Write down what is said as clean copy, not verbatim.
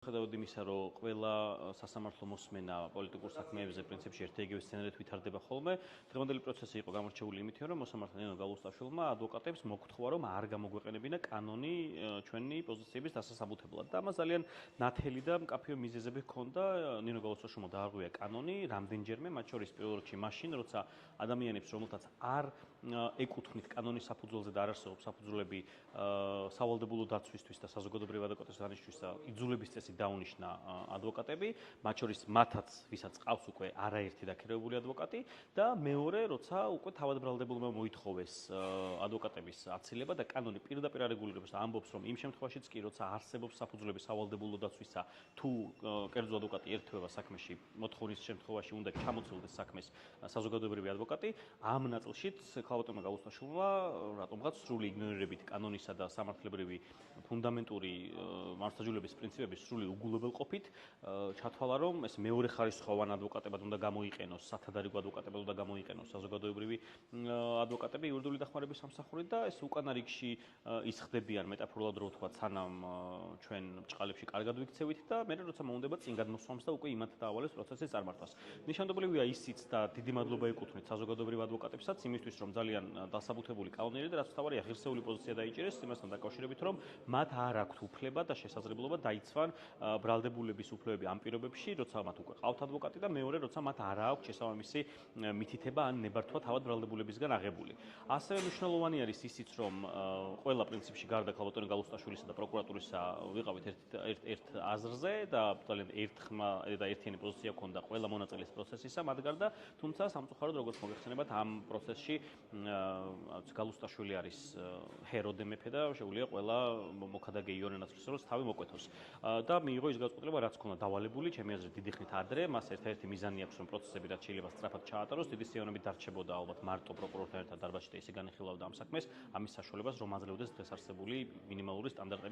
ხედავთ იმისა, რომ ყველა სასამართლო მოსმენა პოლიტიკურ საქმეებზე პრინციპში ერთ-იგივე სცენარით ვითარდება ხოლმე. დღევანდელი პროცესი იყო გამორჩეული იმითი, რომ მოსამართლე ნინო გალუსტაშვილმა ადვოკატებს მოგთხოვა, რომ არ გამოგვეყენებინა კანონი ჩვენი პოზიციების დასასაბუთებლად. და ამას ძალიან ნათელი და მკაფიო მიზეზები ჰქონდა. ნინო გალუსტაშვილმა დაარღვია კანონი რამდენჯერმე, მათ შორის პირველ რიგში მაშინ, როცა ადამიანებს, რომელთაც არ ეკუთვნით კანონის საფუძველზე და არ არსებობს საფუძვლები სავალდებულო დაცვისთვის და საზოგადოებრივი ადვოკატის დანიშნვის იძულების წესი დაუნიშნა ადვოკატები, მათ შორის მათაც, ვისაც ყავს უკვე არაერთი დაქირავებული ადვოკატი და მეორე, როცა უკვე თავად ბრალდებულმა მოითხოვეს ადვოკატების აცილება და კანონი პირდაპირ არეგულირებს და ამბობს, რომ იმ შემთხვევაშიც კი, როცა არსებობს საფუძვლები სავალდებულო დაცვისა, თუ კერძო ადვოკატი ერთვება საქმეში, მოთხოვნის შემთხვევაში უნდა ჩამოცილდეს საქმეს საზოგადოებრივი ადვოკატი, ამ ნაწილშიც ქალბატონმა გალუსტაშვილმა რატომღაც სრული იგნორირებით კანონისა და სამართლებრივი ფუნდამენტური მართლმსაჯულების პრინციპების სრული უგულებელყოფით ჩათვალა, რომ ეს მეორე ხარისხოვან ადვოკატებად უნდა გამოიყენოს, სათადარიგო ადვოკატებად უნდა გამოიყენოს საზოგადოებრივი ადვოკატები იურიდიული დახმარების სამსახურით და ეს უკანა რიგში ისხდებიან მეტაფორულად რო ვთქვა, სანამ ჩვენ ბრჭყალებში კარგად ვიქცევით და მე როცა მოუნდება წინ გადმოსვამს და უკვე იმათ დაავალეს პროცესის წარმართვას. ნიშანდობლივია ისიც და დიდი მადლობა ეკუთვნით საზოგადოებრივ ადვოკატებსაც იმისთვის, რომ ძალიან დასაბუთებული კანონიერი და რაც თავარია ღირსეული პოზიცია დაიჭერეს იმასთან დაკავშირებით, რომ მათ არ აქვთ უფლება და შესაძლებლობა დაიცვან ბრალდებულების უფლებები ამ პირობებში, როცა მათ უკვე ყავთ ადვოკატი და მეორე, როცა მათ არ აქვს შესაბამისი მითითება ან ნებართვა თავად ბრალდებულებისგან აღებული. ასევე მნიშვნელოვანი არის ისიც, რომ ყველა პრინციპში გარდა ქალბატონი გალუსტაშვილისა და პროკურატურისა ვიყავით ერთ აზრზე და ძალიან ერთხმა და ერთიანი პოზიცია ჰქონდა ყველა მონაწილეს პროცესისა მათ გარდა, თუმცა სამწუხაროდ როგორც მოგეხსენებათ, ამ პროცესში გალუსტაშვილი არის ჰეროდე მეფე და შეუძლია ყველა მოქადაგე იონე ნაცრისწოროს თავი მოკვეთოს. და მიიღო ის გადაწყვეტილება, რაც ჰქონდა დავალებული, ჩემი აზრით დიდი ხნით ადრე, მას ერთ-ერთი მიზანი აქვს, რომ პროცესები რაც შეიძლება სწრაფად ჩაატაროს, დიდი სიამოვნებით დარჩებოდა ალბათ მარტო პროკურორთან ერთად დარბაზში და ისე განიხილავდა ამ საქმეს, ამის საშუალებას, რომ აძლევდეს დღეს არსებული მინიმალური სტანდარტების